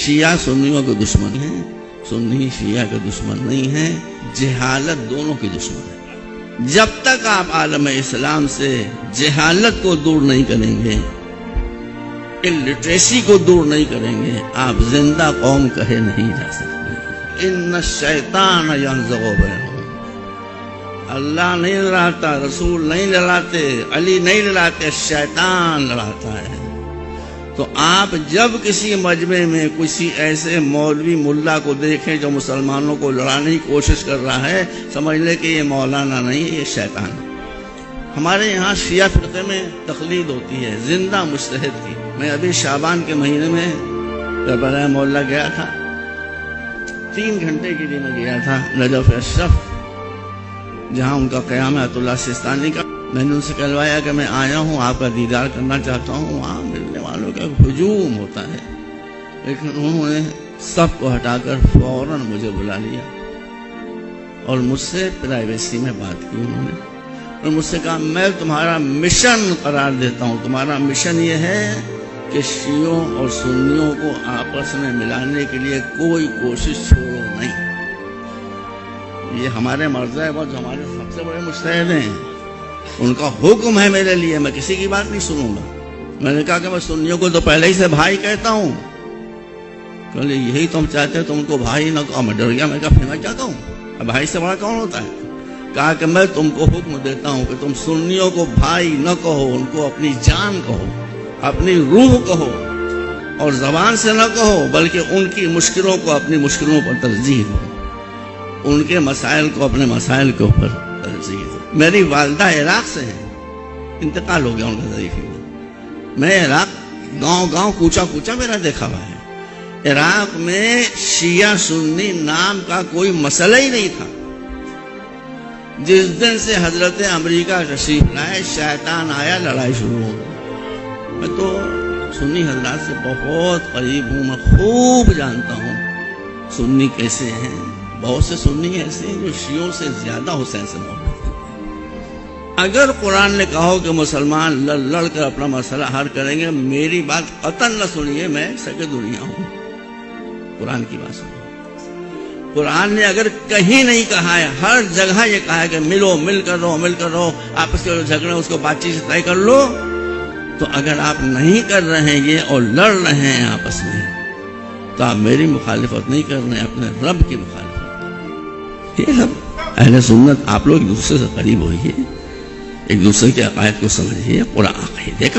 شیعہ سنیوں کے دشمن ہیں، سنی شیعہ کے دشمن نہیں ہیں، جہالت دونوں کی دشمن ہے۔ جب تک آپ عالم اسلام سے جہالت کو دور نہیں کریں گے، لٹریسی کو دور نہیں کریں گے، آپ زندہ قوم کہے نہیں جا سکتے۔ ان الشیطان ینزغ بینہم، اللہ نہیں لڑاتا، رسول نہیں لڑاتے، علی نہیں لڑاتے، شیطان لڑاتا ہے۔ تو آپ جب کسی مجمع میں کسی ایسے مولوی ملا کو دیکھیں جو مسلمانوں کو لڑانے کی کوشش کر رہا ہے، سمجھ لیں کہ یہ مولانا نہیں، یہ شیطان ہے۔ ہمارے یہاں شیعہ فرقے میں تقلید ہوتی ہے زندہ مجتہد کی۔ میں ابھی شعبان کے مہینے میں کربلا محلہ گیا تھا، 3 گھنٹے کے لیے میں گیا تھا نجف اشرف، جہاں ان کا قیام ہے آیت اللہ سیستانی کا۔ میں نے ان سے کہلوایا کہ میں آیا ہوں، آپ کا دیدار کرنا چاہتا ہوں۔ وہاں ملنے والوں کا ہجوم ہوتا ہے، لیکن انہوں نے سب کو ہٹا کر فوراً مجھے بلا لیا اور مجھ سے پرائیویسی میں بات کی انہوں نے، اور مجھ سے کہا میں تمہارا مشن قرار دیتا ہوں، تمہارا مشن یہ ہے کہ شیعوں اور سنیوں کو آپس میں ملانے کے لیے کوئی کوشش چھوڑو نہیں۔ یہ ہمارے مرزا ہے، جو ہمارے سب سے بڑے مجتہد ہیں، ان کا حکم ہے میرے لیے، میں کسی کی بات نہیں سنوں گا۔ میں نے کہا کہ میں سنیوں کو تو پہلے ہی سے بھائی کہتا ہوں۔ کہ یہی تم چاہتے تم کو بھائی نہ کہو۔ میں ڈر گیا، میں کہا پھر میں کیا کہوں، بھائی سے بڑا کون ہوتا ہے؟ کہا کہ میں تم کو حکم دیتا ہوں کہ تم سنیوں کو بھائی نہ کہو، ان کو اپنی جان کہو، اپنی روح کہو، اور زبان سے نہ کہو بلکہ ان کی مشکلوں کو اپنی مشکلوں پر ترجیح دو، ان کے مسائل کو اپنے مسائل کے اوپر ترجیح دو۔ میری والدہ عراق سے ہے، انتقال ہو گیا ان کا ضعیفی میں۔ میں عراق گاؤں گاؤں کوچا کوچا میرا دیکھا ہوا ہے۔ عراق میں شیعہ سنی نام کا کوئی مسئلہ ہی نہیں تھا۔ جس دن سے حضرت امریکہ تشریف لائے، شیطان آیا، لڑائی شروع ہو گئی۔ میں تو سنی حضرات سے بہت قریب ہوں، میں خوب جانتا ہوں سنی کیسے ہیں۔ بہت سے سنی ایسے ہیں جو شیعوں سے زیادہ حسین سے محبت ہیں۔ اگر قرآن نے کہا ہو کہ مسلمان لڑ لڑ کر اپنا مسئلہ حل کریں گے، میری بات قطعاً نہ سنیے، میں سکے دنیا ہوں، قرآن کی بات سنیے۔ قرآن نے اگر کہیں نہیں کہا ہے، ہر جگہ یہ کہا ہے کہ ملو، مل کر رہو، مل کر رہو، آپس کے جھگڑے اس کو بات چیت سے طے کر لو۔ تو اگر آپ نہیں کر رہے ہیں یہ اور لڑ رہے ہیں آپس میں، تو آپ میری مخالفت نہیں کر رہے ہیں، اپنے رب کی مخالفت۔ یہ سب اہل سنت، آپ لوگ ایک دوسرے سے قریب ہوئیے، ایک دوسرے کے عقائد کو سمجھیے، قرآن عقیدے کا